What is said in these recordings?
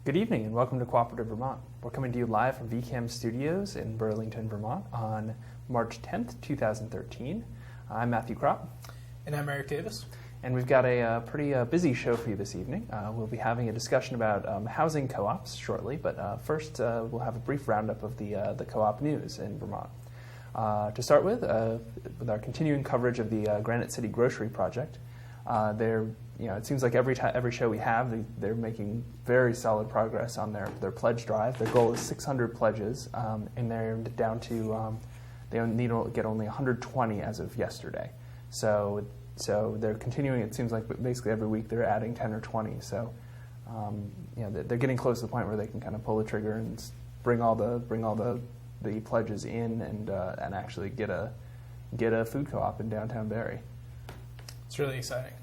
Good evening and welcome to Cooperative Vermont. We're coming to you live from VCAM Studios in Burlington, Vermont on March 10th, 2013. I'm Matthew Cropp. And I'm Eric Davis. And we've got a pretty busy show for you this evening. We'll be having a discussion about housing co-ops shortly, but first we'll have a brief roundup of the co-op news in Vermont. To start with our continuing coverage of the Granite City Grocery Project, it seems like every show we have, they're making very solid progress on their pledge drive. Their goal is 600 pledges, and they're down to they need to get only 120 as of yesterday. So they're continuing. It seems like basically every week they're adding 10 or 20. So they're getting close to the point where they can kind of pull the trigger and bring all the pledges in and actually get a food co-op in downtown Barrie. It's really exciting.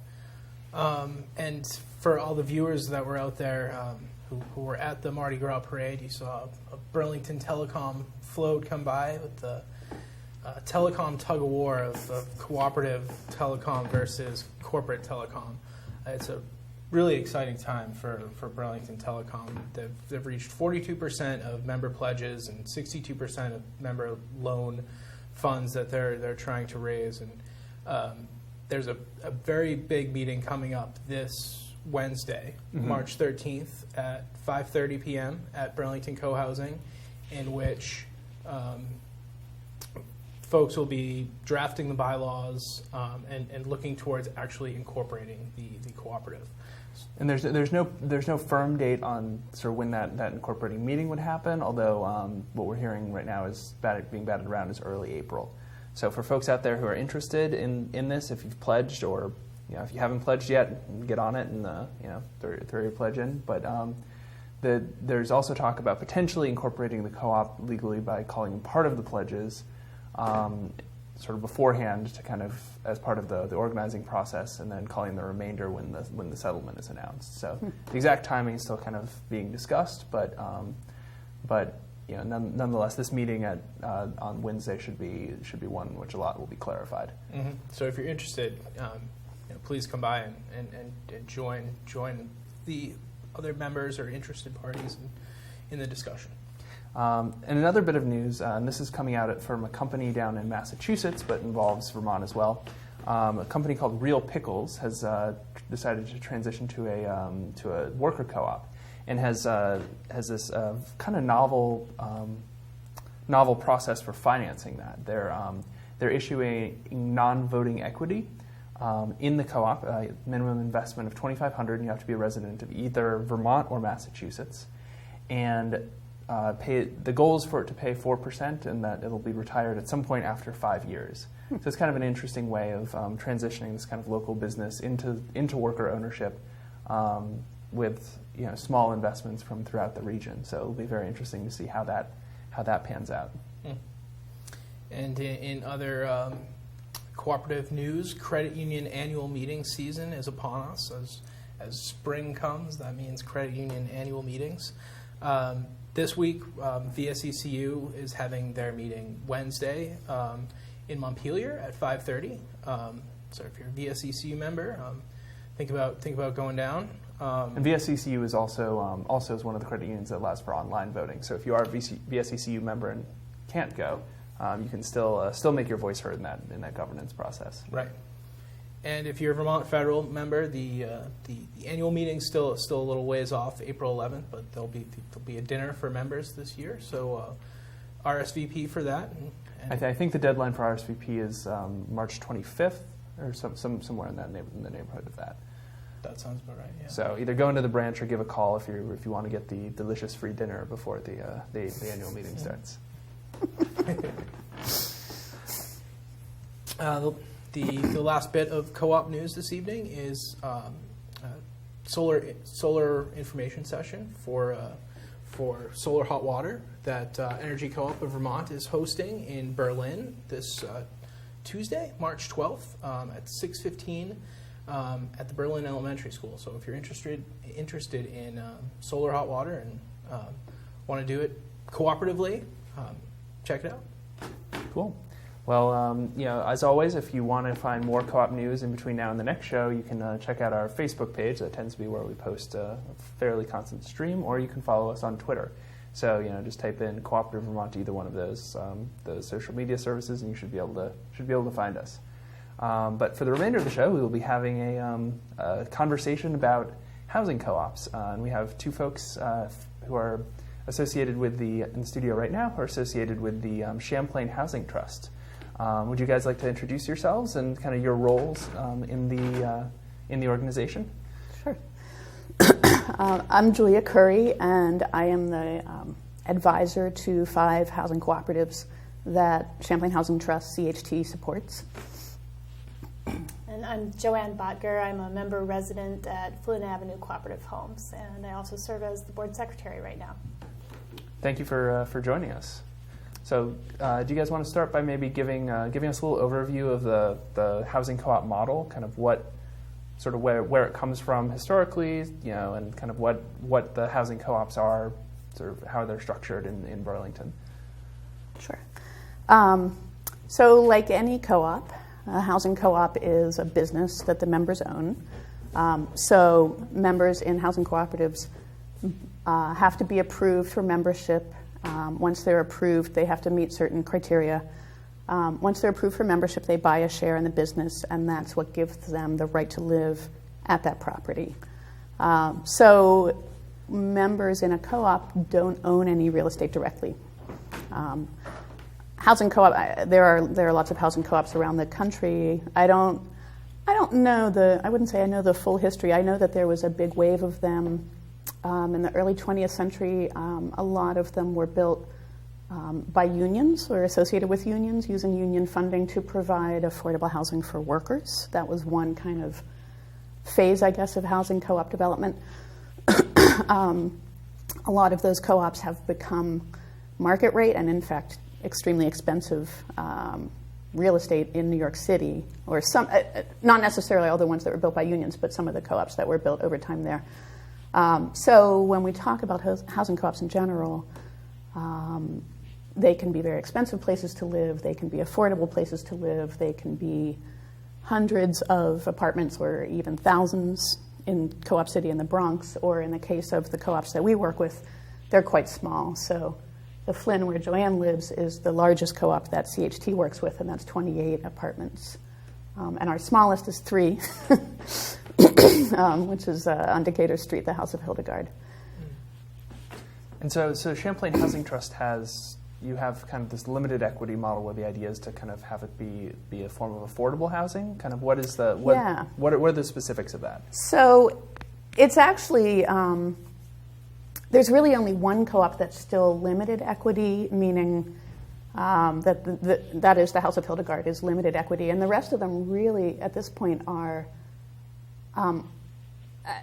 And for all the viewers that were out there who were at the Mardi Gras parade, you saw a Burlington Telecom float come by with the telecom tug-of-war of cooperative telecom versus corporate telecom. It's a really exciting time for Burlington Telecom. They've reached 42% of member pledges and 62% of member loan funds that they're trying to raise. And there's a very big meeting coming up this Wednesday, March 13th at 5:30 p.m. at Burlington Co-housing, in which folks will be drafting the bylaws and looking towards actually incorporating the cooperative. And there's no firm date on sort of when that incorporating meeting would happen, although what we're hearing right now is being batted around is early April. So for folks out there who are interested in this, if you've pledged or if you haven't pledged yet, get on it and throw your pledge in. But there's also talk about potentially incorporating the co-op legally by calling them part of the pledges sort of beforehand to kind of as part of the organizing process, and then calling the remainder when the settlement is announced. So the exact timing is still kind of being discussed, but nonetheless, this meeting on Wednesday should be one in which a lot will be clarified. Mm-hmm. So if you're interested, please come by and join the other members or interested parties in the discussion. And another bit of news, and this is coming out from a company down in Massachusetts, but involves Vermont as well. A company called Real Pickles has decided to transition to a worker co-op, and has this kind of novel process for financing that. They're issuing non-voting equity in the co-op, minimum investment of $2,500, and you have to be a resident of either Vermont or Massachusetts, and the goal is for it to pay 4%, and that it'll be retired at some point after 5 years. So it's kind of an interesting way of transitioning this kind of local business into worker ownership with small investments from throughout the region. So it'll be very interesting to see how that pans out. And in other cooperative news, credit union annual meeting season is upon us. As spring comes, that means credit union annual meetings. This week, VSECU is having their meeting Wednesday in Montpelier at 5:30. So if you're a VSECU member, think about going down. And VSECU is also is one of the credit unions that allows for online voting. So if you are a VSECU member and can't go, you can still make your voice heard in that governance process. Right. And if you're a Vermont federal member, the annual meeting's still a little ways off, April 11th, but there'll be a dinner for members this year. So RSVP for that. I think the deadline for RSVP is March 25th or somewhere in the neighborhood of that. That sounds about right. Yeah. So either go into the branch or give a call if you want to get the delicious free dinner before the annual meeting starts. The last bit of co-op news this evening is solar information session for solar hot water that Energy Co-op of Vermont is hosting in Berlin this Tuesday, March 12th at 6:15 at the Berlin Elementary School. So if you're interested in solar hot water and want to do it cooperatively, check it out. Cool. Well, as always, if you want to find more co-op news in between now and the next show, you can check out our Facebook page. That tends to be where we post a fairly constant stream, or you can follow us on Twitter. So, just type in Cooperative Vermont to either one of those social media services, and you should be able to find us. But for the remainder of the show, we will be having a conversation about housing co-ops, and we have two folks who are associated with in the studio right now, who are associated with the Champlain Housing Trust. Would you guys like to introduce yourselves and kind of your roles in the organization? Sure. I'm Julia Curry, and I am the advisor to 5 housing cooperatives that Champlain Housing Trust, CHT, supports. And I'm Joanne Bottger. I'm a member resident at Flynn Avenue Cooperative Homes, and I also serve as the board secretary right now. Thank you for joining us. So, do you guys want to start by maybe giving us a little overview of the housing co-op model, kind of where it comes from historically, and kind of what the housing co-ops are, sort of how they're structured in Burlington? Sure. So, like any co-op, a housing co-op is a business that the members own. So, members in housing cooperatives have to be approved for membership. Once they're approved, they have to meet certain criteria. Once they're approved for membership, they buy a share in the business, and that's what gives them the right to live at that property. So members in a co-op don't own any real estate directly. Housing co-op, there are lots of housing co-ops around the country. I don't know I wouldn't say I know the full history. I know that there was a big wave of them in the early 20th century. A lot of them were built by unions or associated with unions, using union funding to provide affordable housing for workers. That was one kind of phase, I guess, of housing co-op development. A lot of those co-ops have become market rate and, in fact, extremely expensive real estate in New York City, or some, not necessarily all the ones that were built by unions, but some of the co-ops that were built over time there. So when we talk about housing co-ops in general, they can be very expensive places to live, they can be affordable places to live, they can be hundreds of apartments or even thousands in Co-op City in the Bronx, or in the case of the co-ops that we work with, they're quite small. So the Flynn, where Joanne lives, is the largest co-op that CHT works with, and that's 28 apartments. And our smallest is 3, which is on Decatur Street, the House of Hildegard. And so Champlain Housing Trust you have kind of this limited equity model where the idea is to kind of have it be a form of affordable housing. Kind of what are the specifics of that? So it's actually, there's really only one co-op that's still limited equity, meaning that is the House of Hildegard is limited equity, and the rest of them really at this point are,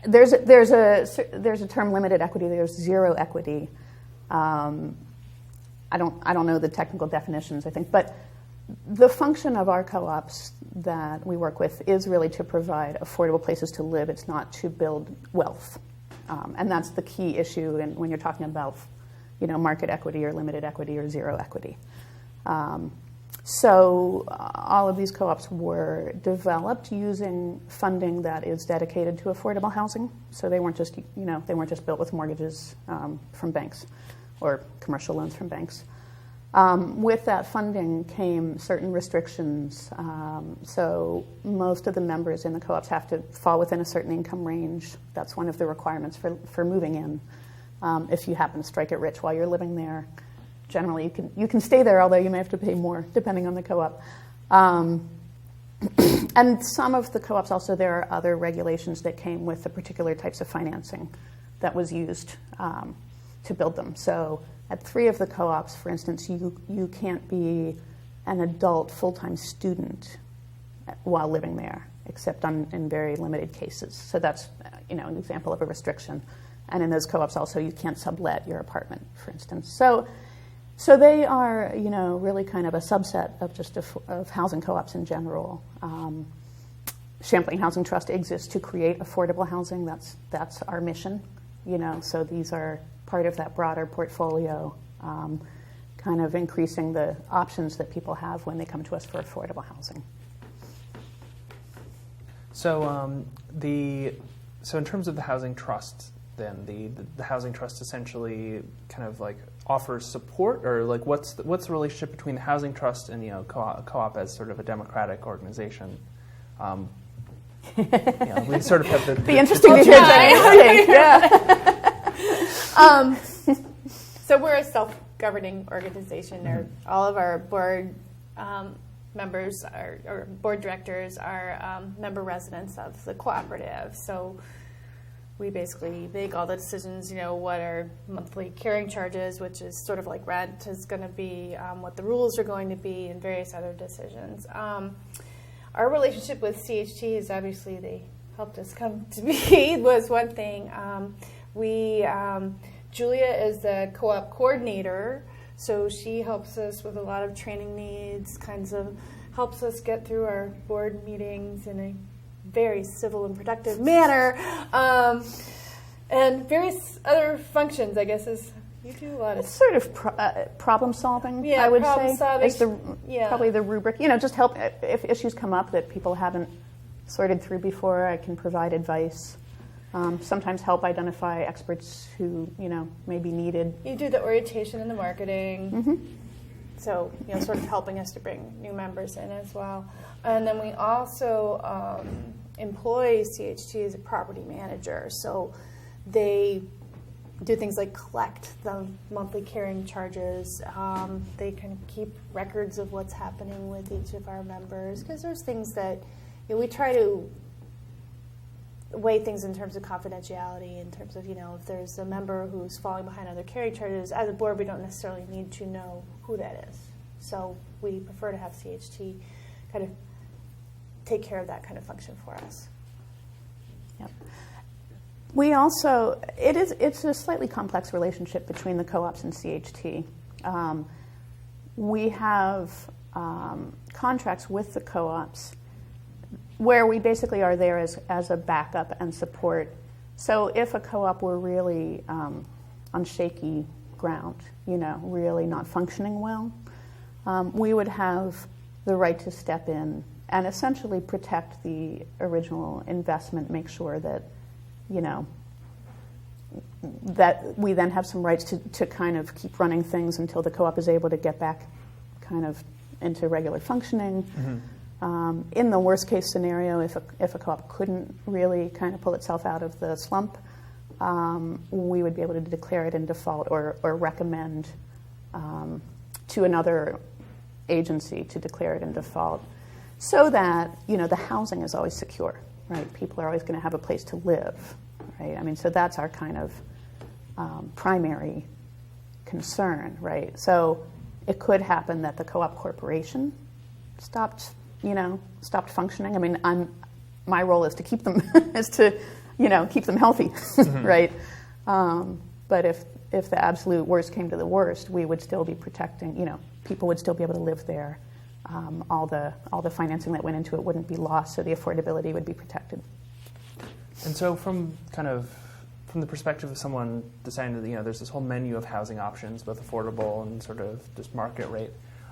there's a term limited equity, there's zero equity. I don't know the technical definitions, I think, but the function of our co-ops that we work with is really to provide affordable places to live. It's not to build wealth, and that's the key issue. And when you're talking about, market equity or limited equity or zero equity, so all of these co-ops were developed using funding that is dedicated to affordable housing. So they weren't just built with mortgages from banks or commercial loans from banks. With that funding came certain restrictions. So most of the members in the co-ops have to fall within a certain income range. That's one of the requirements for moving in. If you happen to strike it rich while you're living there, generally you can stay there, although you may have to pay more depending on the co-op. And some of the co-ops also, there are other regulations that came with the particular types of financing that was used to build them. So at 3 of the co-ops, for instance, you can't be an adult full-time student while living there, except in very limited cases. So that's an example of a restriction. And in those co-ops also, you can't sublet your apartment, for instance. So they are, really kind of a subset of housing co-ops in general. Champlain Housing Trust exists to create affordable housing. That's our mission. So these are part of that broader portfolio, kind of increasing the options that people have when they come to us for affordable housing. So so in terms of the housing trust, then the housing trust essentially kind of like offers support, or like what's the relationship between the housing trust and co-op as sort of a democratic organization? We sort of have the Be interesting to hear that. Yeah. So we're a self-governing organization. All of our board members or board directors are member residents of the cooperative. So we basically make all the decisions, what our monthly carrying charges, which is sort of like rent, is going to be, what the rules are going to be, and various other decisions. Our relationship with CHT is obviously they helped us come to be was one thing. Julia is the co-op coordinator, so she helps us with a lot of training needs, helps us get through our board meetings in a very civil and productive manner, and various other functions, I guess, is you do a lot of... It's sort of problem solving, I would say. Solving. Is probably the rubric. Just help if issues come up that people haven't sorted through before. I can provide advice. Sometimes help identify experts who, may be needed. You do the orientation and the marketing. Mm-hmm. So, sort of helping us to bring new members in as well. And then we also employ CHT as a property manager. So they do things like collect the monthly carrying charges. They can keep records of what's happening with each of our members, because there's things that we try to weigh things in terms of confidentiality, in terms of, if there's a member who's falling behind on their carrying charges, as a board, we don't necessarily need to know who that is. So we prefer to have CHT kind of take care of that kind of function for us. Yep. We also, it's a slightly complex relationship between the co-ops and CHT. We have contracts with the co-ops where we basically are there as a backup and support. So if a co-op were really on shaky ground, really not functioning well, we would have the right to step in and essentially protect the original investment, make sure that, that we then have some rights to kind of keep running things until the co-op is able to get back kind of into regular functioning. Mm-hmm. In the worst case scenario, if a co-op couldn't really kind of pull itself out of the slump, we would be able to declare it in default or recommend to another agency to declare it in default, so that the housing is always secure, right? People are always going to have a place to live, right? I mean, so that's our kind of primary concern, right? So it could happen that the co-op corporation stopped functioning. I mean, my role is to keep them keep them healthy, mm-hmm. right? But if the absolute worst came to the worst, we would still be protecting. People would still be able to live there. All the financing that went into it wouldn't be lost, so the affordability would be protected. And so, from the perspective of someone deciding that there's this whole menu of housing options, both affordable and sort of just market rate.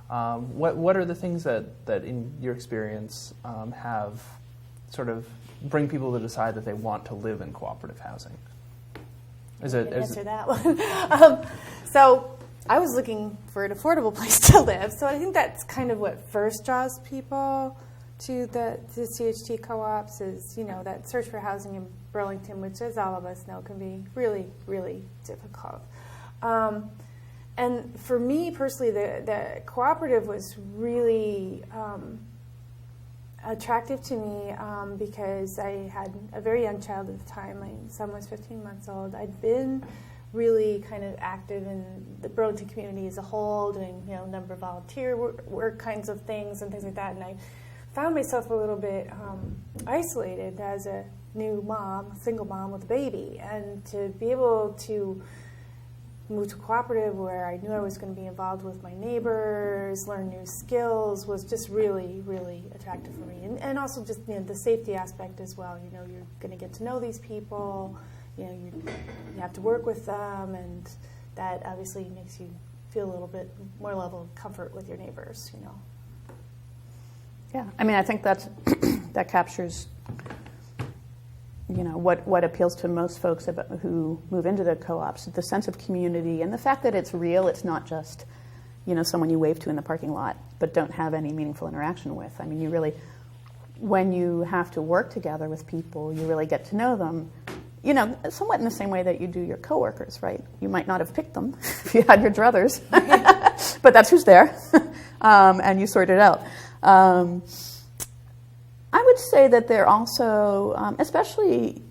What are the things that in your experience have sort of bring people to decide that they want to live in cooperative housing? Answer that one. So I was looking for an affordable place to live. So I think that's kind of what first draws people to the CHT co-ops is, that search for housing in Burlington, which, as all of us know, can be really, really difficult. And for me personally, the cooperative was really attractive to me because I had a very young child at the time. My son was 15 months old. I'd been really kind of active in the Burlington community as a whole, doing a number of volunteer work kinds of things and things like that. And I found myself a little bit isolated as a new mom, single mom with a baby, and to be able to move to a cooperative where I knew I was going to be involved with my neighbors, learn new skills, was just really, really attractive for me. And also just the safety aspect as well. You're going to get to know these people. You have to work with them, and that obviously makes you feel a little bit more level of comfort with your neighbors, you know. Yeah, I mean, I think that captures, you know, what appeals to most folks who move into the co-ops, the sense of community and the fact that it's real. It's not just, you know, someone you wave to in the parking lot but don't have any meaningful interaction with. I mean, you really, when you have to work together with people, you really get to know them, you know, somewhat in the same way that you do your coworkers, right? You might not have picked them if you had your druthers, but that's who's there, and you sort it out. I would say that they're also, especially,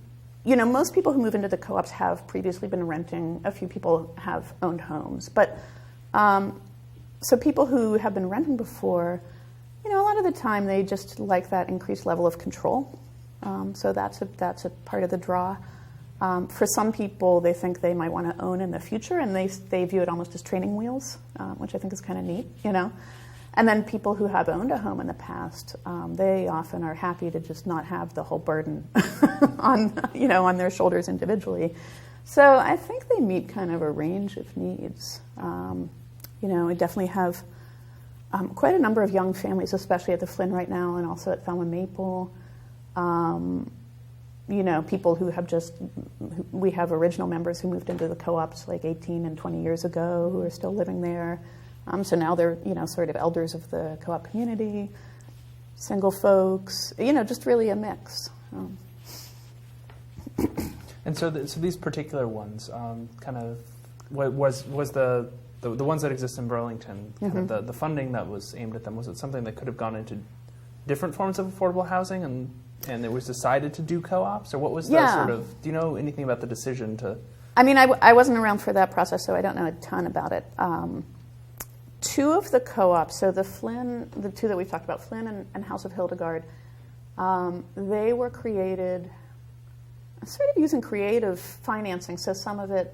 you know, most people who move into the co-ops have previously been renting. A few people have owned homes. But so people who have been renting before, you know, a lot of the time they just like that increased level of control. So that's a part of the draw. For some people, they think they might want to own in the future, and they view it almost as training wheels, which I think is kind of neat, you know. And then people who have owned a home in the past, they often are happy to just not have the whole burden on their shoulders individually. So I think they meet kind of a range of needs. You know, we definitely have quite a number of young families, especially at the Flynn right now, and also at Thelma Maple. You know, people who have we have original members who moved into the co-ops like 18 and 20 years ago who are still living there. So now they're, you know, sort of elders of the co-op community, single folks, you know, just really a mix. And so these particular ones, kind of, was the ones that exist in Burlington, kind of the funding that was aimed at them, was it something that could have gone into different forms of affordable housing and it was decided to do co-ops? Or what was the sort of, do you know anything about the decision to? I mean, I wasn't around for that process, so I don't know a ton about it. Two of the co-ops, so the two that we've talked about, Flynn and House of Hildegard, they were created sort of using creative financing. So some of it,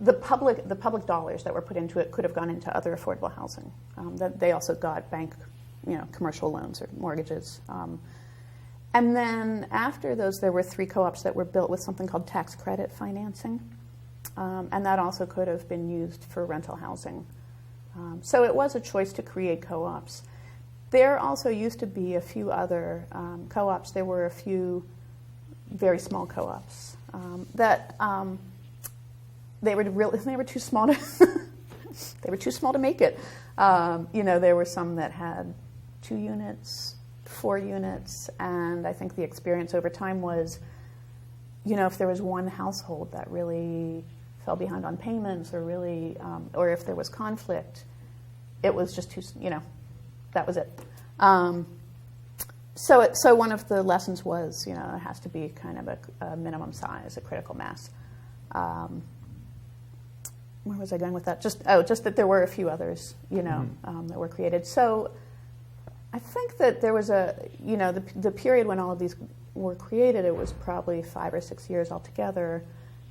the public dollars that were put into it could have gone into other affordable housing. That they also got bank, you know, commercial loans or mortgages. And then after those, there were 3 co-ops that were built with something called tax credit financing, and that also could have been used for rental housing. So it was a choice to create co-ops. There also used to be a few other co-ops. There were a few very small co-ops that they were too small to make it. You know, there were some that had 2 units, 4 units, and I think the experience over time was, you know, if there was one household that really fell behind on payments or really, or if there was conflict, it was just too, you know, that was it. So one of the lessons was, you know, it has to be kind of a minimum size, a critical mass. Where was I going with that? Just that there were a few others, you know, that were created. So I think that there was you know, the period when all of these were created, it was probably 5 or 6 years altogether.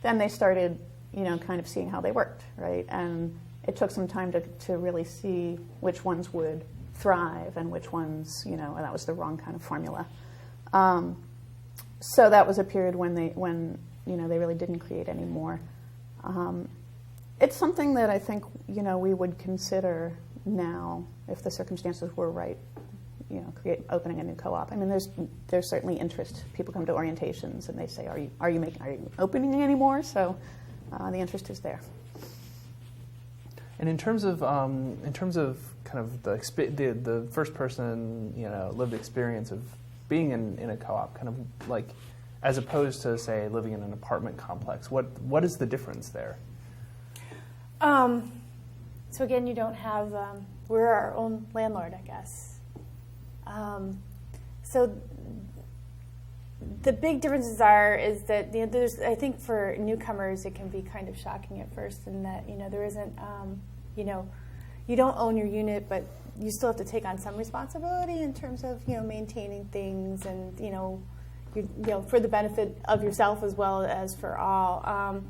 Then they started, you know, kind of seeing how they worked, right? And it took some time to really see which ones would thrive and which ones, you know, that was the wrong kind of formula. So that was a period when you know, they really didn't create any more. It's something that I think, you know, we would consider now if the circumstances were right, you know, opening a new co-op. I mean, there's certainly interest. People come to orientations and they say, are you opening any more? So the interest is there. And in terms of kind of the first person, you know, lived experience of being in a co-op, kind of like, as opposed to, say, living in an apartment complex, what is the difference there? So again, you don't have, we're our own landlord, I guess. So the big differences is that, you know, there's, I think for newcomers it can be kind of shocking at first in that, you know, there isn't, you know, you don't own your unit, but you still have to take on some responsibility in terms of, you know, maintaining things and, you know, for the benefit of yourself as well as for all.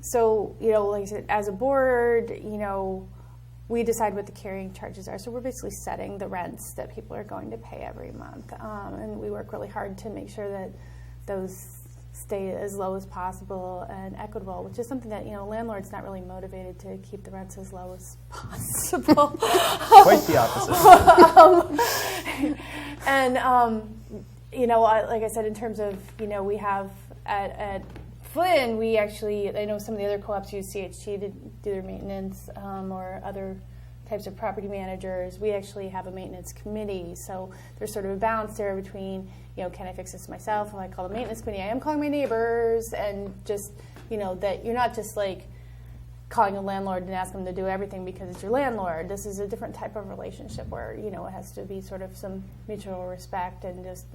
So, you know, like I said, as a board, you know, we decide what the carrying charges are. So we're basically setting the rents that people are going to pay every month. And we work really hard to make sure that those stay as low as possible and equitable, which is something that, a landlord's not really motivated to keep the rents as low as possible. Quite the opposite. Like I said, in terms of, we have at Flynn, we actually, I know some of the other co-ops use CHT to do their maintenance or other types of property managers. We actually have a maintenance committee, so there's sort of a balance there between, can I fix this myself? When I call the maintenance committee, I am calling my neighbors, and just, that you're not just like calling a landlord and asking them to do everything because it's your landlord. This is a different type of relationship where, it has to be sort of some mutual respect and just,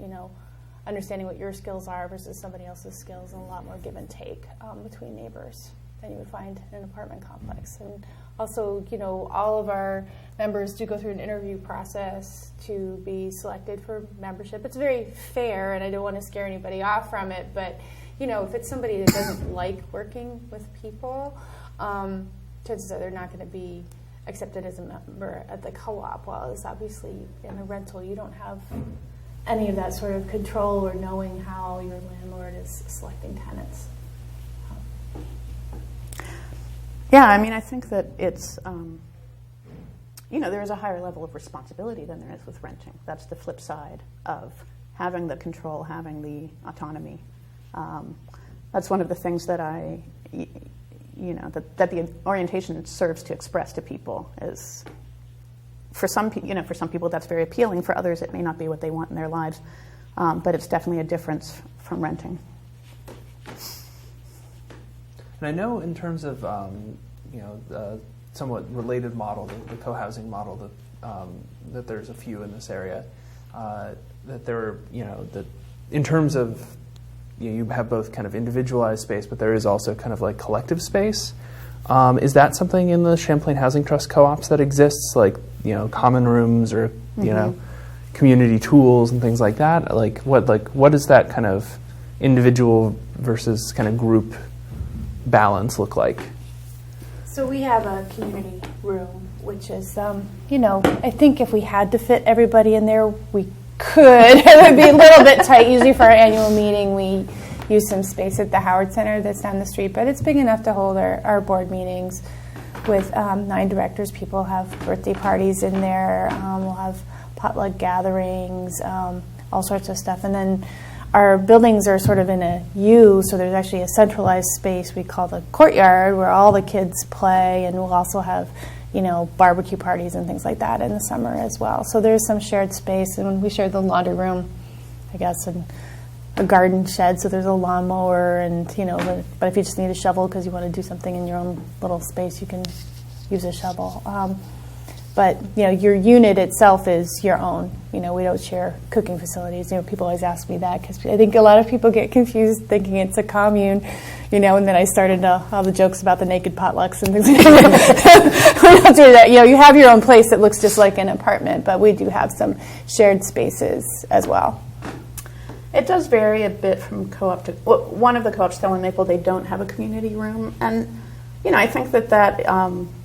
understanding what your skills are versus somebody else's skills, and a lot more give and take between neighbors than you would find in an apartment complex. And also, all of our members do go through an interview process to be selected for membership. It's very fair, and I don't want to scare anybody off from it, but, if it's somebody that doesn't like working with people, chances are they're not going to be accepted as a member at the co-op. While it's obviously in a rental, you don't have any of that sort of control or knowing how your landlord is selecting tenants. Yeah, I think that it's, there is a higher level of responsibility than there is with renting. That's the flip side of having the control, having the autonomy. That's one of the things that that the orientation serves to express to people is, for some people that's very appealing. For others, it may not be what they want in their lives, but it's definitely a difference from renting. And I know in terms of the somewhat related model, the co-housing model, that there's a few in this area. That there are, that in terms of you have both kind of individualized space, but there is also kind of like collective space. Is that something in the Champlain Housing Trust co-ops that exists, like common rooms or community tools and things like that? What does that kind of individual versus kind of group balance look like? So we have a community room, which is, I think if we had to fit everybody in there, we could. It would be a little bit tight. Usually for our annual meeting, we use some space at the Howard Center that's down the street, but it's big enough to hold our board meetings with 9 directors. People have birthday parties in there. We'll have potluck gatherings, all sorts of stuff. And then our buildings are sort of in a U, so there's actually a centralized space we call the courtyard where all the kids play, and we'll also have barbecue parties and things like that in the summer as well. So there's some shared space, and we share the laundry room, I guess, and a garden shed, so there's a lawnmower, and but if you just need a shovel because you want to do something in your own little space, you can use a shovel. But your unit itself is your own. We don't share cooking facilities. People always ask me that because I think a lot of people get confused thinking it's a commune. And then I started all the jokes about the naked potlucks and things like that. We don't do that. You have your own place that looks just like an apartment, but we do have some shared spaces as well. It does vary a bit from co-op to one of the co-ops, though, in Maple, they don't have a community room, and I think that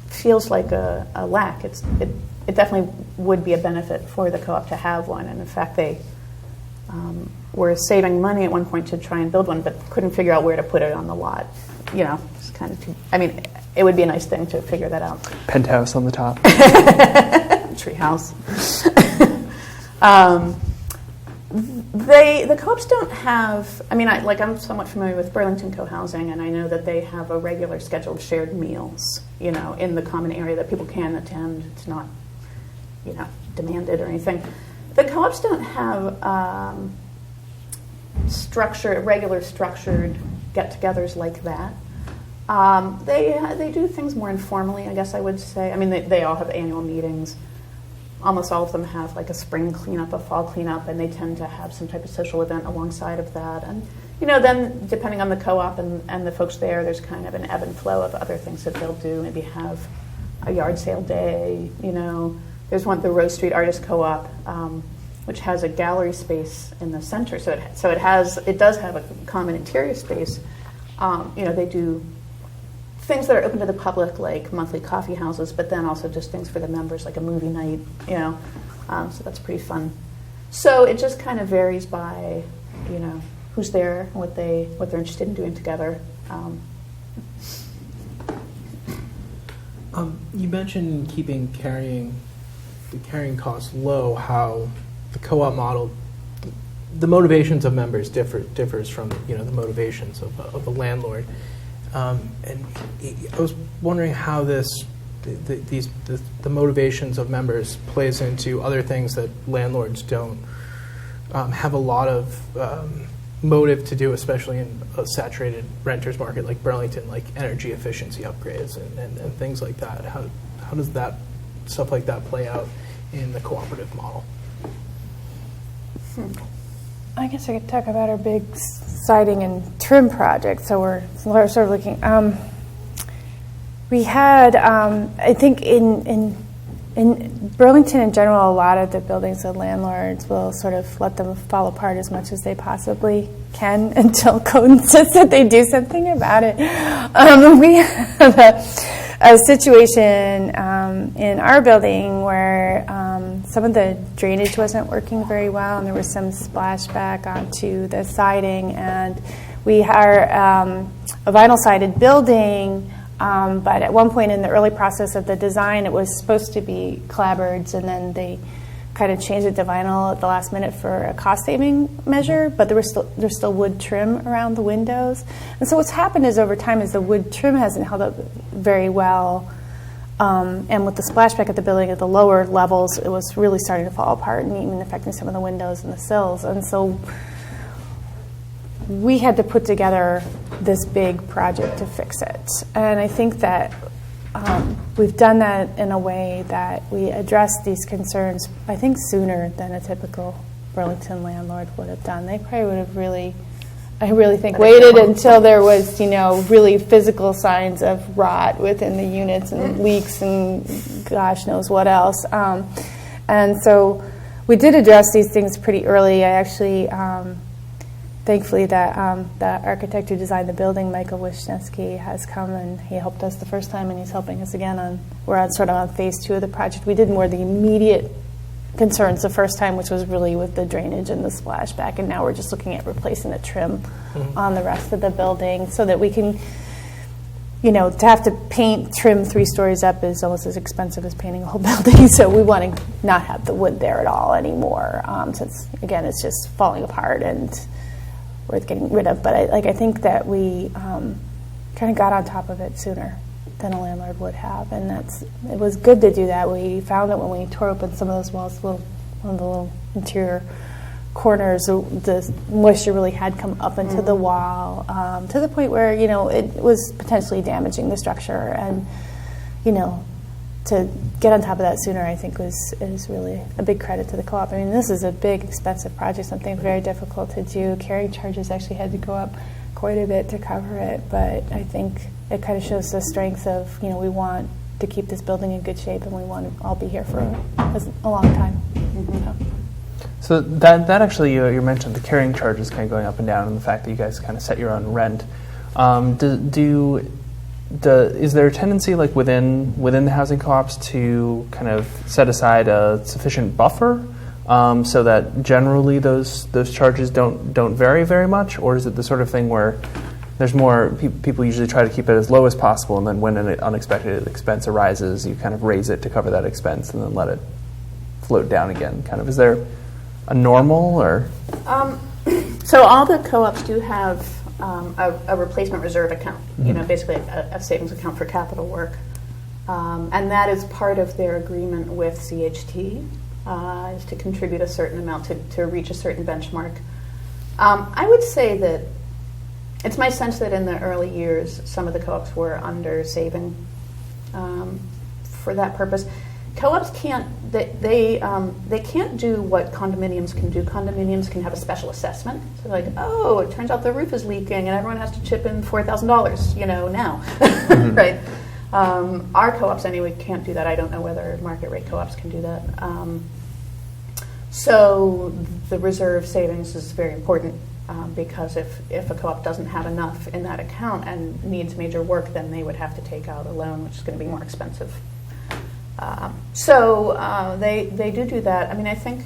feels like a lack. It definitely would be a benefit for the co-op to have one, and in fact they were saving money at one point to try and build one, but couldn't figure out where to put it on the lot. It's kind of it would be a nice thing to figure that out. Penthouse on the top. Treehouse. The co-ops don't have, I'm somewhat familiar with Burlington Co-housing, and I know that they have a regular scheduled shared meals, in the common area that people can attend. It's not, demanded or anything. The co-ops don't have regular structured get-togethers like that. They do things more informally, I guess I would say. They all have annual meetings. Almost all of them have like a spring cleanup, a fall cleanup, and they tend to have some type of social event alongside of that. And then depending on the co-op and the folks there's kind of an ebb and flow of other things that they'll do. Maybe have a yard sale day. There's the Rose Street Artist Co-op, which has a gallery space in the center. So it does have a common interior space. They do things that are open to the public, like monthly coffee houses, but then also just things for the members, like a movie night, so that's pretty fun. So it just kind of varies by, who's there and what they're interested in doing together. You mentioned keeping the carrying costs low. How the co-op model, the motivations of members differs from the motivations of a landlord. And I was wondering how the motivations of members plays into other things that landlords don't have a lot of motive to do, especially in a saturated renters market like Burlington, like energy efficiency upgrades and things like that. How does that stuff like that play out in the cooperative model? I guess I could talk about our big siding and trim project. So we're sort of looking. We had, I think, in Burlington in general, a lot of the buildings, the landlords will sort of let them fall apart as much as they possibly can until code insists that they do something about it. We have a situation in our building where some of the drainage wasn't working very well, and there was some splashback onto the siding. And we are a vinyl-sided building. But at one point in the early process of the design, it was supposed to be clapboards, and then they kind of changed it to vinyl at the last minute for a cost-saving measure. But there's still wood trim around the windows, and so what's happened is over time is the wood trim hasn't held up very well, and with the splashback at the building at the lower levels, it was really starting to fall apart and even affecting some of the windows and the sills, and so we had to put together this big project to fix it. And I think that we've done that in a way that we addressed these concerns, I think, sooner than a typical Burlington landlord would have done. They probably would have I really think, waited until there was, really physical signs of rot within the units and leaks and gosh knows what else. And so we did address these things pretty early. I actually... Thankfully, that the architect who designed the building, Michael Wisniewski, has come and he helped us the first time, and he's helping us again. We're on phase 2 of the project. We did more of the immediate concerns the first time, which was really with the drainage and the splashback, and now we're just looking at replacing the trim on the rest of the building so that we can, to have to paint trim 3 stories up is almost as expensive as painting a whole building. So we want to not have the wood there at all anymore, since again it's just falling apart and worth getting rid of. But I think that we kind of got on top of it sooner than a landlord would have, and it was good to do that. We found that when we tore open some of those walls, one of the little interior corners, the moisture really had come up into the wall to the point where it was potentially damaging the structure, and to get on top of that sooner, I think, is really a big credit to the co-op. I mean, this is a big, expensive project, something very difficult to do. Carrying charges actually had to go up quite a bit to cover it, but I think it kind of shows the strength of, we want to keep this building in good shape, and we want to all be here for a long time. So that actually, you mentioned the carrying charges kind of going up and down, and the fact that you guys kind of set your own rent. Is there a tendency, like within the housing co-ops, to kind of set aside a sufficient buffer so that generally those charges don't vary very much, or is it the sort of thing where there's more people usually try to keep it as low as possible, and then when an unexpected expense arises, you kind of raise it to cover that expense and then let it float down again? Kind of, is there a normal or? So all the co-ops do have a replacement reserve account, basically a savings account for capital work. And that is part of their agreement with CHT, is to contribute a certain amount to reach a certain benchmark. I would say that it's my sense that in the early years, some of the co-ops were under saving for that purpose. Co-ops can't, they can't do what condominiums can do. Condominiums can have a special assessment. So like, oh, it turns out the roof is leaking and everyone has to chip in $4,000, now, right? Our co-ops anyway can't do that. I don't know whether market rate co-ops can do that. So the reserve savings is very important because if a co-op doesn't have enough in that account and needs major work, then they would have to take out a loan, which is going to be more expensive. So they do that. I mean, I think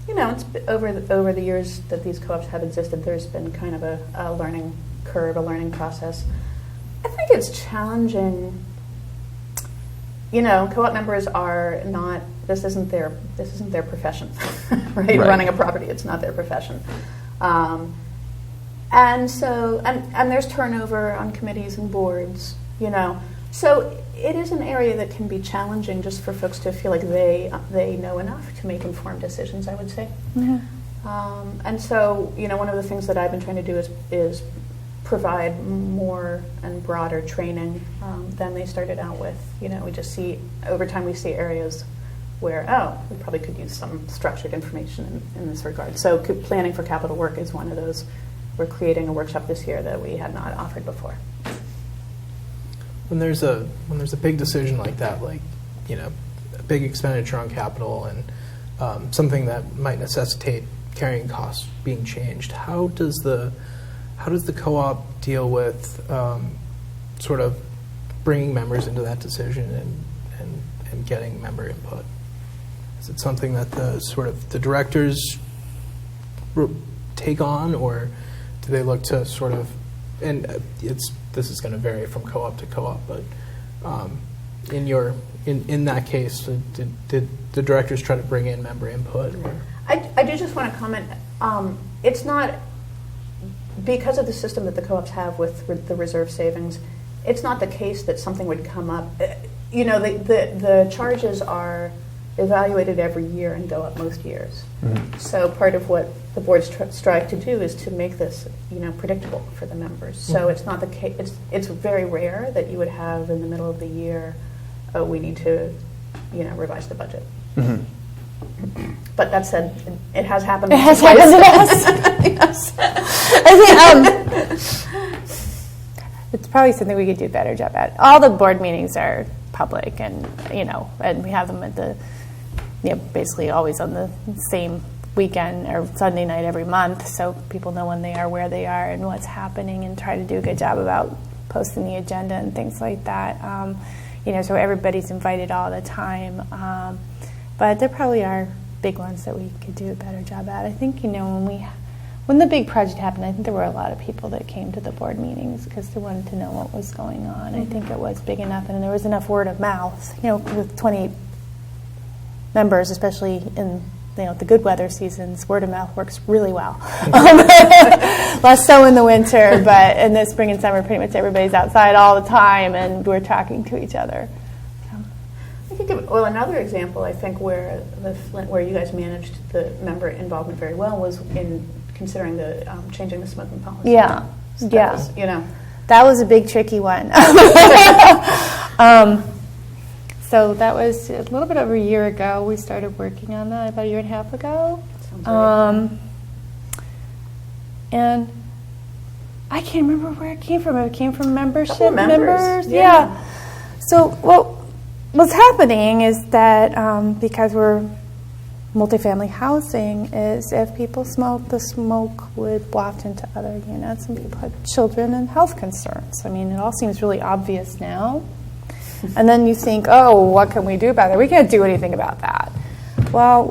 It's over the years that these co-ops have existed, there's been kind of a learning curve, a learning process. I think it's challenging. Co-op members are not. This isn't their profession, right? Running a property, it's not their profession. And so, and there's turnover on committees and boards, So it is an area that can be challenging just for folks to feel like they know enough to make informed decisions, I would say. Mm-hmm. And so, one of the things that I've been trying to do is provide more and broader training than they started out with. We just see, over time we see areas where, we probably could use some structured information in this regard. So planning for capital work is one of those. We're creating a workshop this year that we had not offered before. When there's a big decision like that, like a big expenditure on capital and something that might necessitate carrying costs being changed, how does the co-op deal with sort of bringing members into that decision and getting member input? Is it something that the directors take on, or do they look to sort of, and this is going to vary from co-op to co-op, but in that case, did the directors try to bring in member input? Or? I do just want to comment. It's not, because of the system that the co-ops have with the reserve savings, it's not the case that something would come up. The charges are evaluated every year and go up most years. Mm-hmm. So part of what the boards strive to do is to make this, predictable for the members. Mm-hmm. So it's not the case. It's very rare that you would have in the middle of the year, we need to, revise the budget. Mm-hmm. But that said, it has happened. It has happened to us. Yes. I think it's probably something we could do a better job at. All the board meetings are public, and and we have them at the basically always on the same weekend or Sunday night every month, so people know when they are, where they are, and what's happening, and try to do a good job about posting the agenda and things like that. So everybody's invited all the time. But there probably are big ones that we could do a better job at. I think when the big project happened, I think there were a lot of people that came to the board meetings because they wanted to know what was going on. Mm-hmm. I think it was big enough, and there was enough word of mouth. With 28 members, especially in the good weather seasons, word of mouth works really well. Less so in the winter, but in the spring and summer, pretty much everybody's outside all the time, and we're talking to each other. I think another example, I think, where you guys managed the member involvement very well was in considering the changing the smoking policy. Yeah, so yeah. Was, that was a big tricky one. So that was a little bit over a year ago. We started working on that about a year and a half ago. And I can't remember where it came from. It came from membership members. Yeah. So what's happening is that because we're multifamily housing, is if people smoke, the smoke would waft into other units, and people had children and health concerns. I mean, it all seems really obvious now. And then you think, what can we do about it? We can't do anything about that. Well,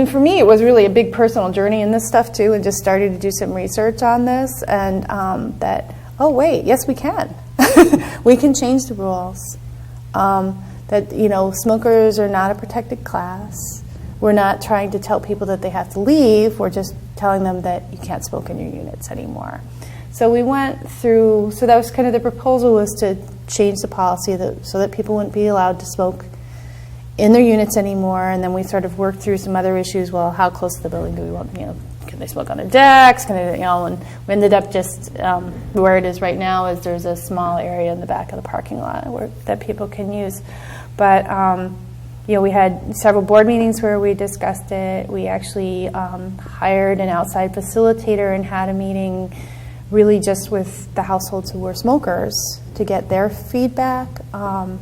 for me, it was really a big personal journey in this stuff, too, and just started to do some research on this, and yes, we can. We can change the rules. That, smokers are not a protected class. We're not trying to tell people that they have to leave. We're just telling them that you can't smoke in your units anymore. So we went through, that was kind of the proposal, was to change the policy so that people wouldn't be allowed to smoke in their units anymore. And then we sort of worked through some other issues. Well, how close to the building do we want, can they smoke on their decks? Can they, and we ended up just where it is right now is there's a small area in the back of the parking lot that people can use. But, we had several board meetings where we discussed it. We actually hired an outside facilitator and had a meeting really just with the households who were smokers to get their feedback, and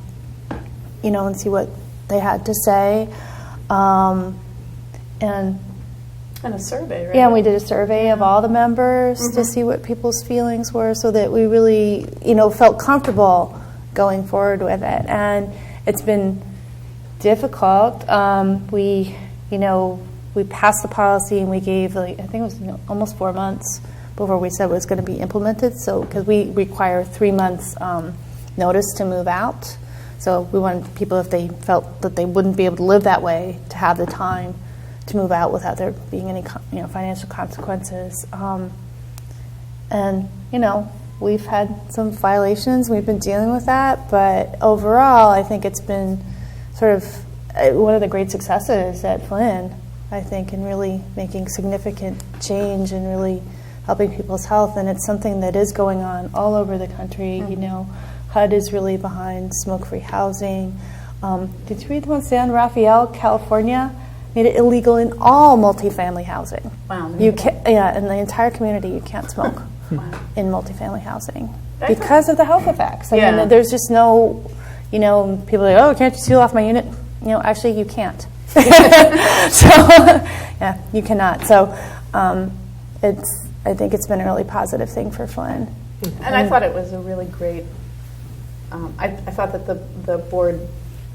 see what they had to say. And a survey, right? Yeah, and we did a survey of all the members to see what people's feelings were, so that we really, felt comfortable going forward with it. And it's been difficult. We, we passed the policy and we gave, I think it was almost 4 months before we said it was going to be implemented. So, because we require 3 months notice to move out. So we wanted people, if they felt that they wouldn't be able to live that way, to have the time to move out without there being any financial consequences. And we've had some violations. We've been dealing with that, but overall, I think it's been sort of one of the great successes at Flynn, I think, in really making significant change and really helping people's health. And it's something that is going on all over the country. HUD is really behind smoke-free housing. Did you read the one San Rafael, California? Made it illegal in all multifamily housing. Wow. You can, in the entire community, you can't smoke in multifamily housing because of the health effects. I mean, there's just no, people are like, oh, can't you seal off my unit? Actually, you can't. So, you cannot. So, I think it's been a really positive thing for Flynn. And I thought it was a really great. I thought that the board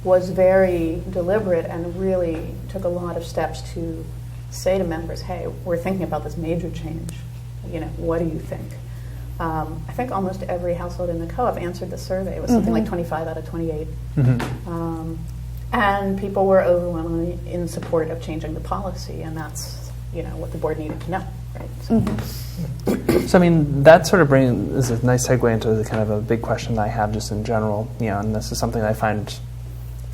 was very deliberate and really took a lot of steps to say to members, hey, we're thinking about this major change. What do you think? I think almost every household in the co-op answered the survey. It was something like 25 out of 28. And people were overwhelmingly in support of changing the policy, and that's what the board needed to know, right? So I mean, that sort of is a nice segue into the kind of a big question that I have just in general, and this is something I find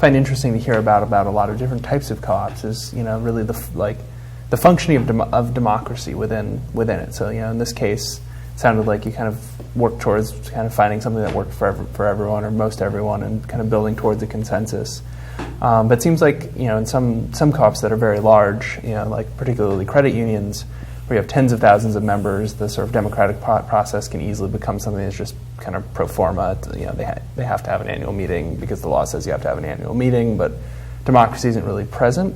interesting to hear about a lot of different types of co-ops is, really the functioning of democracy within it. So, in this case, it sounded like you kind of worked towards kind of finding something that worked for everyone or most everyone and kind of building towards a consensus. But it seems like, in some co-ops that are very large, like particularly credit unions, where you have tens of thousands of members, the sort of democratic process can easily become something that's just kind of pro forma. They have to have an annual meeting because the law says you have to have an annual meeting, but democracy isn't really present.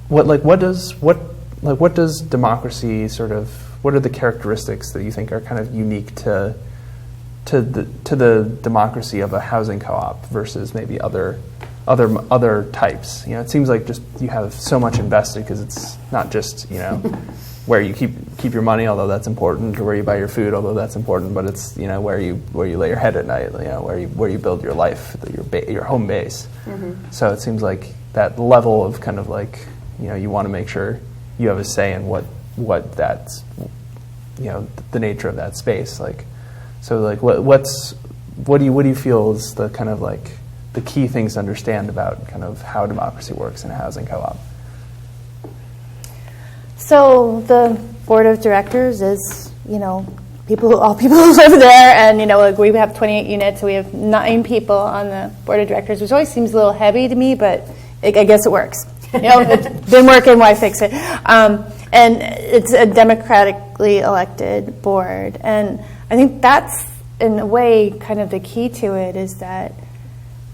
What does democracy sort of? What are the characteristics that you think are kind of unique to the democracy of a housing co-op versus maybe other types? It seems like just you have so much invested because it's not just where you keep your money, although that's important, or where you buy your food, although that's important, but it's where you lay your head at night, where you build your life, your home base. So it seems like that level of kind of you want to make sure you have a say in what that's the nature of that space. So what do you feel is the kind of the key things to understand about kind of how democracy works in a housing co-op? So the board of directors is, all people who live there, and we have 28 units, so we have 9 people on the board of directors, which always seems a little heavy to me, but I guess it works. It's been working, why fix it? And it's a democratically elected board, and I think that's in a way kind of the key to it is that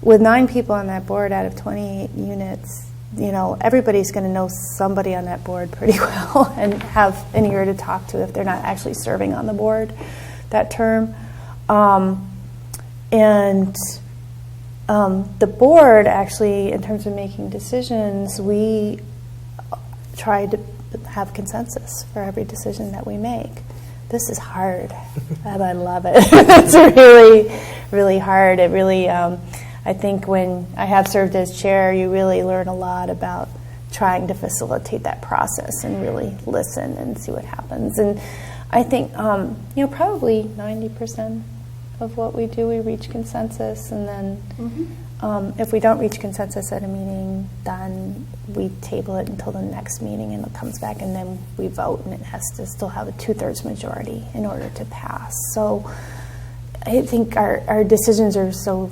with 9 people on that board out of 28 units, everybody's going to know somebody on that board pretty well and have an ear to talk to if they're not actually serving on the board that term. The board actually, in terms of making decisions, we try to have consensus for every decision that we make. This is hard, and I love it. It's really, really hard. It really... I think when I have served as chair, you really learn a lot about trying to facilitate that process and really listen and see what happens. And I think, probably 90% of what we do, we reach consensus. And then if we don't reach consensus at a meeting, then we table it until the next meeting and it comes back and then we vote, and it has to still have a 2/3 majority in order to pass. So I think our decisions are so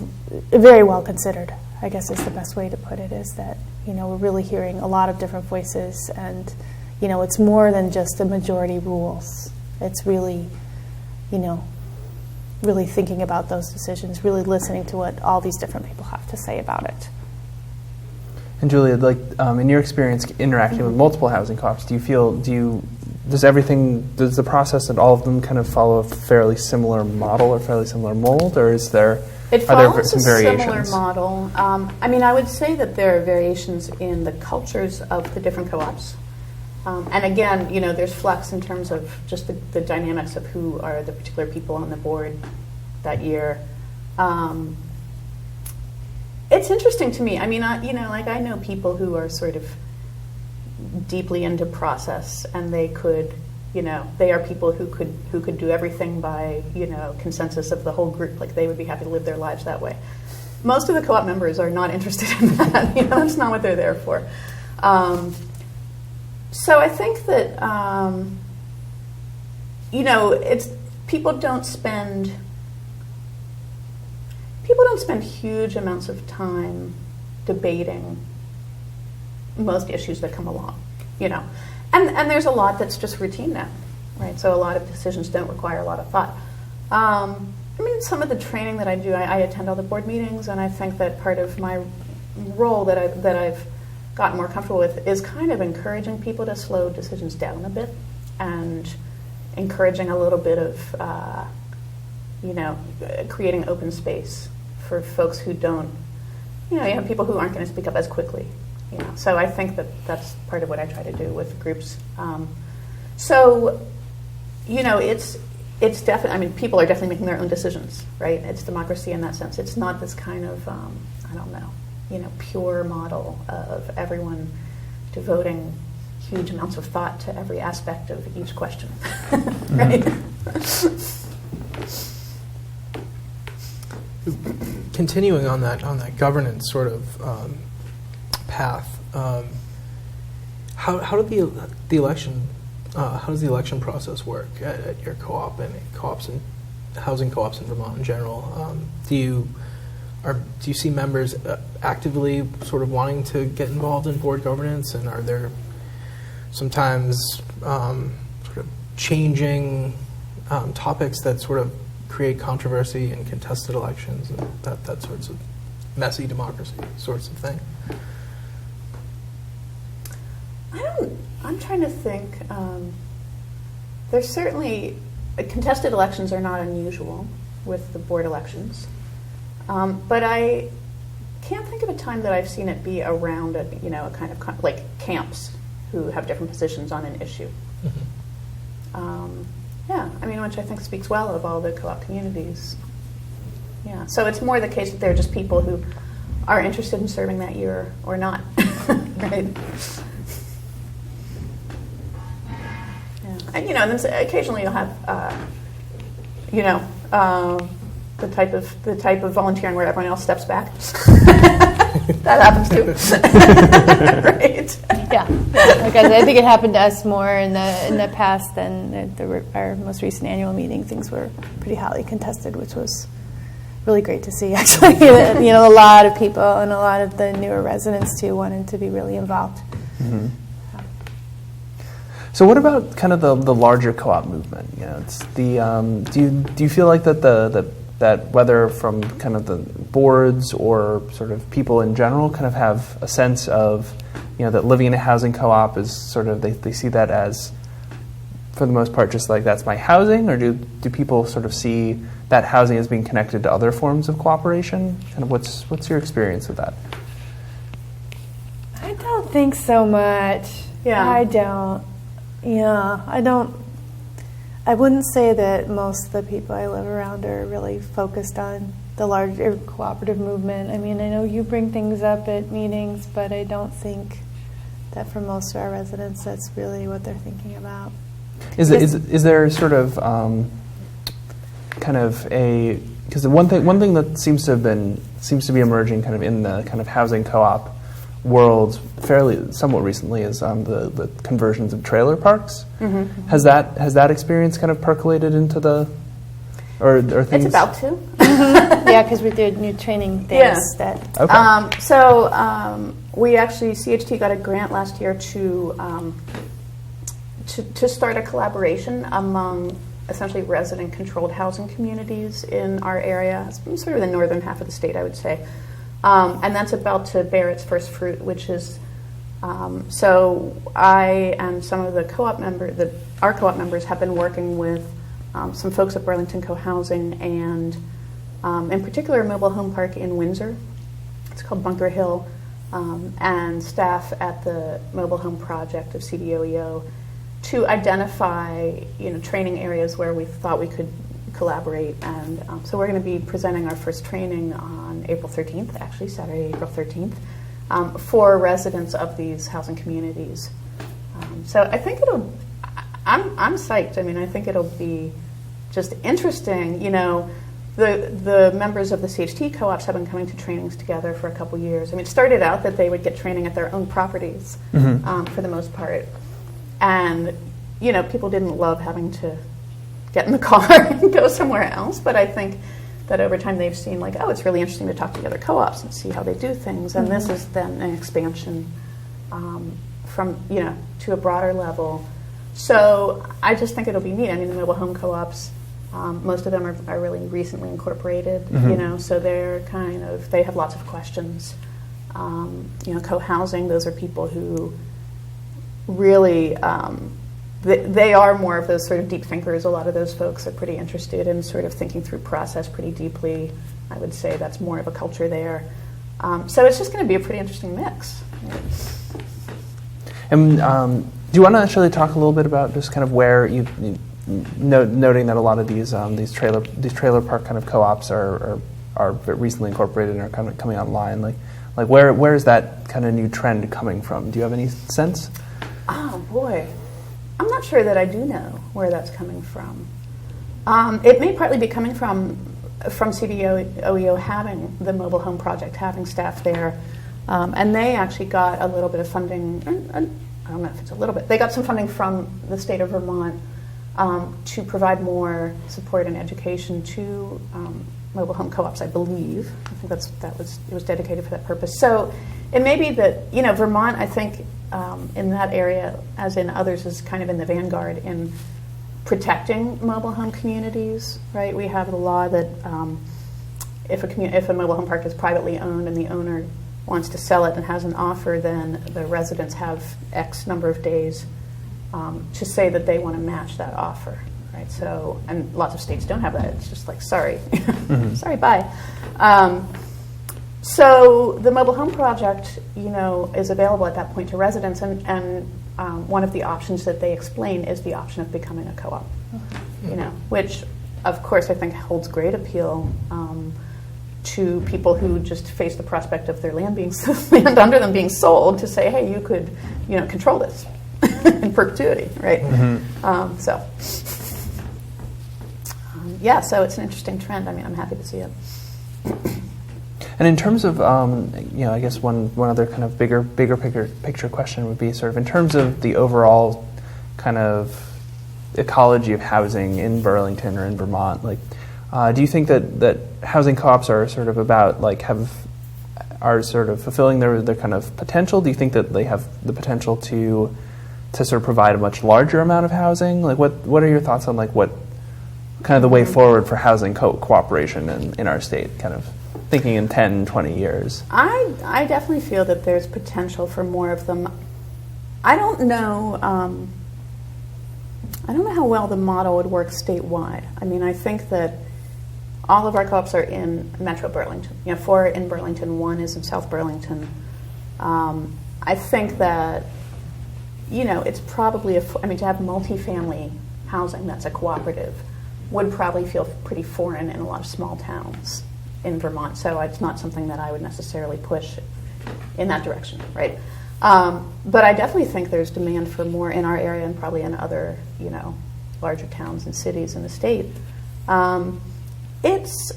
very well considered, I guess is the best way to put it, is that, we're really hearing a lot of different voices, and, it's more than just the majority rules. It's really, really thinking about those decisions, really listening to what all these different people have to say about it. And Julia, in your experience interacting with multiple housing co-ops, does the process at all of them kind of follow a fairly similar model or fairly similar mold, or are there some variations? Similar model. I would say that there are variations in the cultures of the different co-ops. And again, there's flux in terms of just the dynamics of who are the particular people on the board that year. It's interesting to me. I mean, I know people who are sort of deeply into process, and they could, they are people who could do everything by, consensus of the whole group. Like, they would be happy to live their lives that way. Most of the co-op members are not interested in that. That's not what they're there for. So I think that, it's people don't spend huge amounts of time debating most issues that come along, and there's a lot that's just routine now, right? So a lot of decisions don't require a lot of thought. Some of the training that I do, I attend all the board meetings, and I think that part of my role that I've gotten more comfortable with is kind of encouraging people to slow decisions down a bit, and encouraging a little bit of, creating open space for folks who don't, you have people who aren't going to speak up as quickly, So I think that that's part of what I try to do with groups. It's definitely, people are definitely making their own decisions, right? It's democracy in that sense. It's not this kind of, pure model of everyone devoting huge amounts of thought to every aspect of each question, right? Continuing on that governance sort of path, how does the election process work at your co-op and co-ops and housing co-ops in Vermont in general? Do you see members actively sort of wanting to get involved in board governance, and are there sometimes sort of changing topics that sort of create controversy in contested elections and that sorts of messy democracy sorts of thing? I'm trying to think. There's certainly, contested elections are not unusual with the board elections, but I can't think of a time that I've seen it be around a kind of like camps who have different positions on an issue. Mm-hmm. Which I think speaks well of all the co-op communities. Yeah, so it's more the case that they're just people who are interested in serving that year or not, right? And then occasionally you'll have, the type of volunteering where everyone else steps back. That happens too, right? Yeah. Like I think it happened to us more in the past than our most recent annual meeting. Things were pretty hotly contested, which was really great to see. Actually, a lot of people and a lot of the newer residents too wanted to be really involved. Mm-hmm. So what about kind of the larger co-op movement? It's the do you feel like that whether from kind of the boards or sort of people in general kind of have a sense of that living in a housing co-op is sort of they see that as, for the most part, just like that's my housing, or do people sort of see that housing as being connected to other forms of cooperation? Kind of what's your experience with that? I don't think so much. Yeah. I don't. Yeah, I don't. I wouldn't say that most of the people I live around are really focused on the larger cooperative movement. I mean, I know you bring things up at meetings, but I don't think that for most of our residents that's really what they're thinking about. Is there sort of kind of a, because the one thing that seems to be emerging kind of in the kind of housing co-op world somewhat recently is the conversions of trailer parks. Mm-hmm. Has that experience kind of percolated into the or things? It's about to. Yeah, because we did new training days. Yeah. Okay. We actually, CHT got a grant last year to start a collaboration among essentially resident-controlled housing communities in our area. It's sort of the northern half of the state, I would say. And that's about to bear its first fruit, which is, so I and some of the co-op our co-op members have been working with some folks at Burlington Co-Housing and in particular a mobile home park in Windsor. It's called Bunker Hill. and staff at the Mobile Home Project of CDOEO to identify, training areas where we thought we could collaborate. And so we're going to be presenting our first training on April 13th, actually Saturday, April 13th, for residents of these housing communities. So I think I'm psyched. I mean, I think it'll be just interesting. The members of the CHT co-ops have been coming to trainings together for a couple years. I mean, it started out that they would get training at their own properties for the most part. And, people didn't love having to get in the car and go somewhere else. But I think that over time they've seen it's really interesting to talk to the other co-ops and see how they do things. And this is then an expansion from, to a broader level. So I just think it'll be neat. I mean, the mobile home co-ops, most of them are really recently incorporated, so they're they have lots of questions. Co-housing, those are people who really, they are more of those sort of deep thinkers. A lot of those folks are pretty interested in sort of thinking through process pretty deeply. I would say that's more of a culture there. So it's just going to be a pretty interesting mix. And do you want to actually talk a little bit about just kind of where noting that a lot of these trailer park kind of co-ops are recently incorporated and are kind of coming online. Like where is that kind of new trend coming from? Do you have any sense? Oh boy, I'm not sure that I do know where that's coming from. It may partly be coming from CDOEO having the mobile home project, having staff there, and they actually got a little bit of funding. I don't know if it's a little bit. They got some funding from the state of Vermont. To provide more support and education to mobile home co-ops, I believe. I think it was dedicated for that purpose. So it may be that Vermont, I think, in that area, as in others, is kind of in the vanguard in protecting mobile home communities. Right? We have the law that if a mobile home park is privately owned and the owner wants to sell it and has an offer, then the residents have X number of days to say that they want to match that offer, right? So, and lots of states don't have that. It's just sorry, sorry, bye. So the mobile home project, is available at that point to residents, and one of the options that they explain is the option of becoming a co-op, which, of course, I think holds great appeal to people who just face the prospect of their land under them being sold, to say, hey, you could, control this. In perpetuity, right? So it's an interesting trend. I mean, I'm happy to see it. And in terms of, I guess one other kind of bigger picture question would be sort of in terms of the overall kind of ecology of housing in Burlington or in Vermont. Do you think that housing co-ops are sort of about are sort of fulfilling their kind of potential? Do you think that they have the potential to sort of provide a much larger amount of housing? What are your thoughts on what kind of the way forward for housing cooperation in our state, kind of thinking in 10, 20 years? I definitely feel that there's potential for more of them. I don't know how well the model would work statewide. I mean, I think that all of our co-ops are in Metro Burlington. 4 in Burlington, 1 is in South Burlington. I think that it's probably to have multifamily housing that's a cooperative would probably feel pretty foreign in a lot of small towns in Vermont. So it's not something that I would necessarily push in that direction, right? But I definitely think there's demand for more in our area and probably in other, larger towns and cities in the state. It's,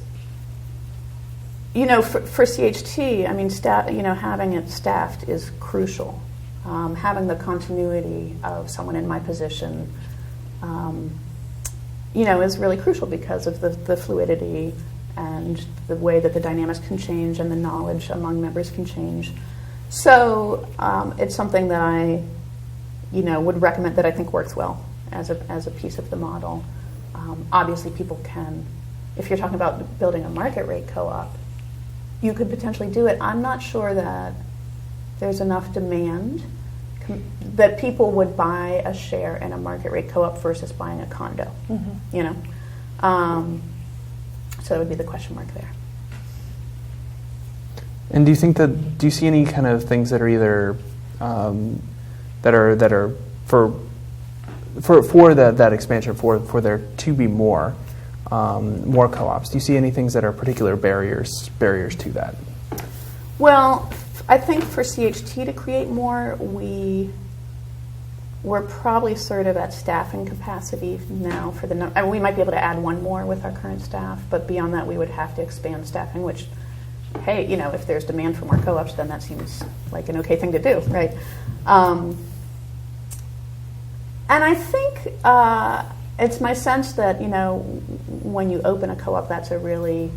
for CHT, I mean, having it staffed is crucial. Having the continuity of someone in my position, is really crucial because of the fluidity and the way that the dynamics can change and the knowledge among members can change. So it's something that I, would recommend, that I think works well as a piece of the model. Obviously, people can, if you're talking about building a market rate co-op, you could potentially do it. I'm not sure that there's enough demand that people would buy a share in a market rate co-op versus buying a condo. So that would be the question mark there. And do you see any kind of things that are either that are for that expansion for there to be more co-ops? Do you see any things that are particular barriers to that? Well, I think for CHT to create more, we're probably sort of at staffing capacity now for the we might be able to add one more with our current staff, but beyond that we would have to expand staffing, which, hey, if there's demand for more co-ops, then that seems like an okay thing to do, right? And I think it's my sense that, when you open a co-op, that's a really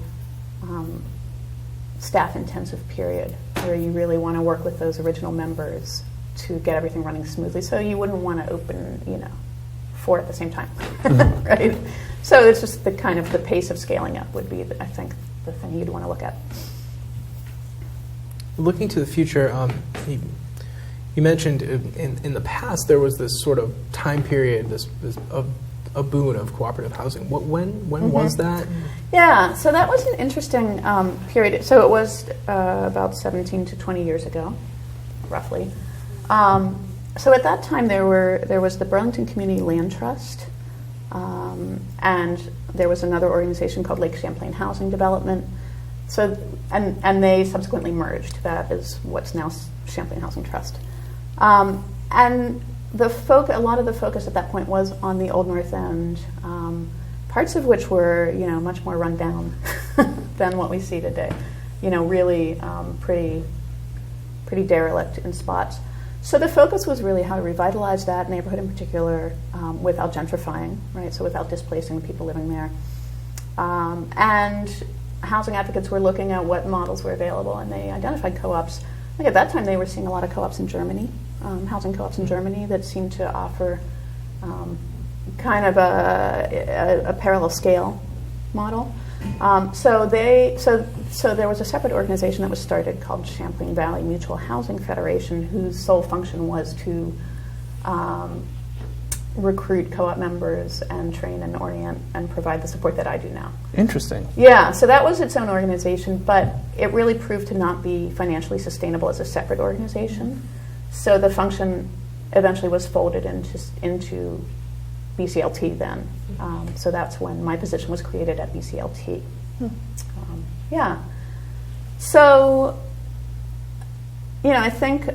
staff-intensive period where you really want to work with those original members to get everything running smoothly. So you wouldn't want to open, 4 at the same time, right? So it's just the pace of scaling up would be, I think, the thing you'd want to look at. Looking to the future, you mentioned in the past there was this sort of time period, this a boon of cooperative housing. When was that? Yeah, so that was an interesting period. So it was about 17 to 20 years ago, roughly. So at that time there was the Burlington Community Land Trust, and there was another organization called Champlain Housing Development. So and they subsequently merged. That is what's now Champlain Housing Trust. And a lot of the focus at that point was on the Old North End, parts of which were much more run down than what we see today. Really pretty derelict in spots. So the focus was really how to revitalize that neighborhood in particular without gentrifying, right? So without displacing the people living there. And housing advocates were looking at what models were available, and they identified co-ops. Like at that time, they were seeing a lot of co-ops in Germany, housing co-ops in Germany that seemed to offer kind of a parallel scale model. So there was a separate organization that was started called Champlain Valley Mutual Housing Federation, whose sole function was to recruit co-op members and train and orient and provide the support that I do now. Interesting. Yeah, so that was its own organization, but it really proved to not be financially sustainable as a separate organization. So the function eventually was folded into BCLT then. So that's when my position was created at BCLT. Yeah. So, I think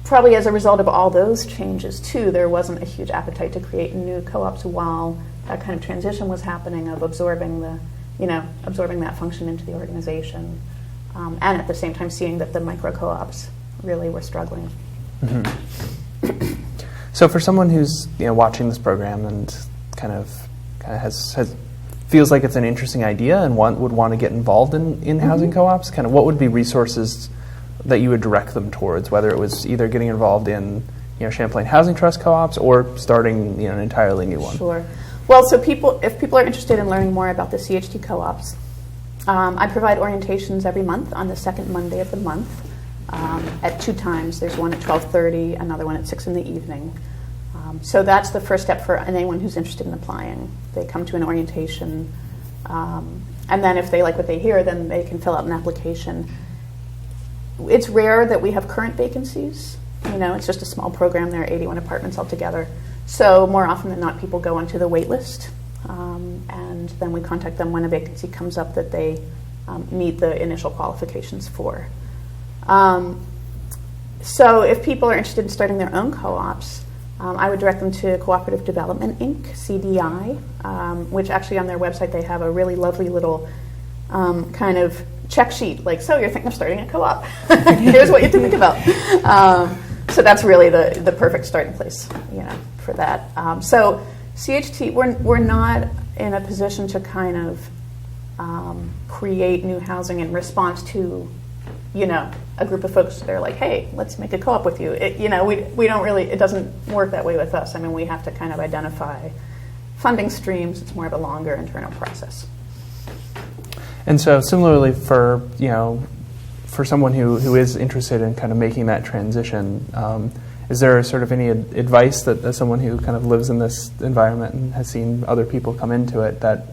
probably as a result of all those changes too, there wasn't a huge appetite to create new co-ops while that kind of transition was happening of absorbing that function into the organization, and at the same time seeing that the micro co-ops really were struggling. Mm-hmm. So for someone who's watching this program and kind of feels like it's an interesting idea and would want to get involved in housing co-ops, kind of what would be resources that you would direct them towards, whether it was either getting involved in Champlain Housing Trust co-ops or starting an entirely new one? Sure. Well, so if people are interested in learning more about the CHT co-ops, I provide orientations every month on the second Monday of the month at 2 times. There's one at 12:30, another one at 6 in the evening. So that's the first step for anyone who's interested in applying. They come to an orientation, and then if they like what they hear, then they can fill out an application. It's rare that we have current vacancies. It's just a small program. There are 81 apartments altogether. So more often than not, people go onto the wait list, and then we contact them when a vacancy comes up that they meet the initial qualifications for. So if people are interested in starting their own co-ops, I would direct them to Cooperative Development, Inc., CDI, which actually on their website they have a really lovely little kind of check sheet, like, so you're thinking of starting a co-op. Here's what you have to think about. So that's really the perfect starting place, for that. So CHT, we're not in a position to kind of create new housing in response to, a group of folks that are like, hey, let's make a co-op with you. We don't really, it doesn't work that way with us. I mean, we have to kind of identify funding streams. It's more of a longer internal process. And so similarly for someone who is interested in kind of making that transition, is there sort of any advice that as someone who kind of lives in this environment and has seen other people come into it that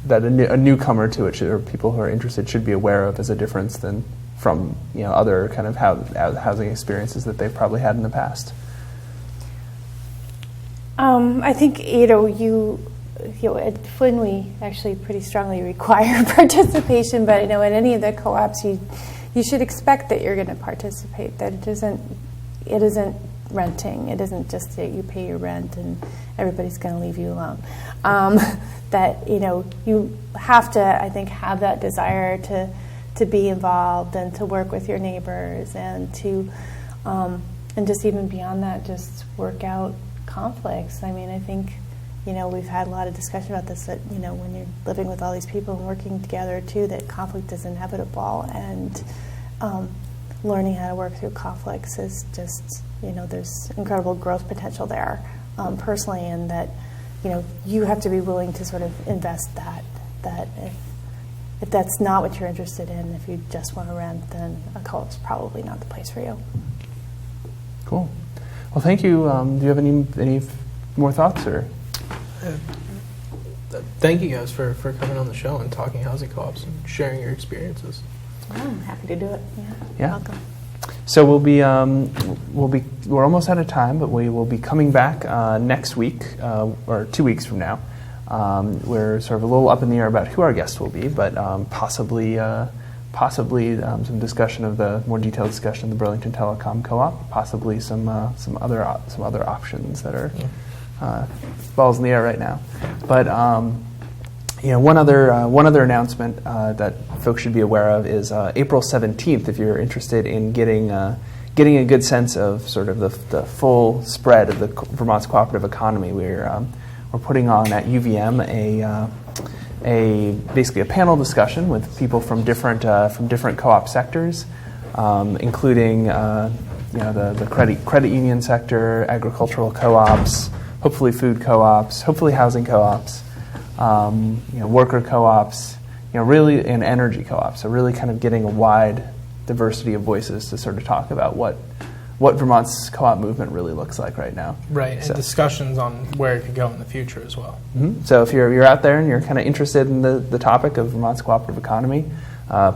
that a newcomer to it or people who are interested should be aware of as a difference than from other kind of housing experiences that they've probably had in the past? I think at Flynn we actually pretty strongly require participation, but in any of the co-ops you should expect that you're going to participate. That it isn't renting. It isn't just that you pay your rent and everybody's going to leave you alone. That you have to, I think, have that desire to be involved and to work with your neighbors and to and just even beyond that, just work out conflicts. I mean, I think we've had a lot of discussion about this, that when you're living with all these people and working together too, that conflict is inevitable, and learning how to work through conflicts is just there's incredible growth potential there personally, and that you have to be willing to sort of invest that if that's not what you're interested in, if you just want to rent, then a co-op is probably not the place for you. Cool. Well, thank you. Do you have any more thoughts or? Thank you guys for coming on the show and talking housing co-ops and sharing your experiences. Oh, I'm happy to do it. Yeah. Welcome. So we're almost out of time, but we will be coming back next week or 2 weeks from now. We're sort of a little up in the air about who our guest will be, but possibly some discussion of the more detailed discussion of the Burlington Telecom Co-op, possibly some other options that are balls in the air right now. But one other announcement that folks should be aware of is April 17th. If you're interested in getting a good sense of sort of the full spread of the Vermont's cooperative economy, we're putting on at UVM basically a panel discussion with people from different co-op sectors, including the credit union sector, agricultural co-ops, hopefully food co-ops, hopefully housing co-ops, worker co-ops, really, and energy co-ops. So really kind of getting a wide diversity of voices to sort of talk about what Vermont's co-op movement really looks like right now. Right, and discussions on where it could go in the future as well. Mm-hmm. So if you're out there and you're kind of interested in the topic of Vermont's cooperative economy,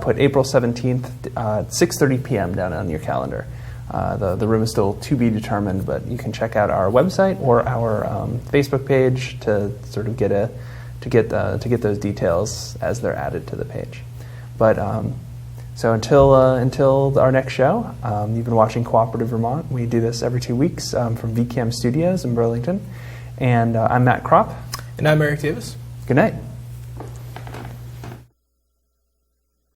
put April 17th at 6:30 p.m. down on your calendar. The room is still to be determined, but you can check out our website or our Facebook page to sort of get those details as they're added to the page. But so until our next show, you've been watching Cooperative Vermont. We do this every 2 weeks from VCAM Studios in Burlington, and I'm Matt Cropp. And I'm Eric Davis. Good night.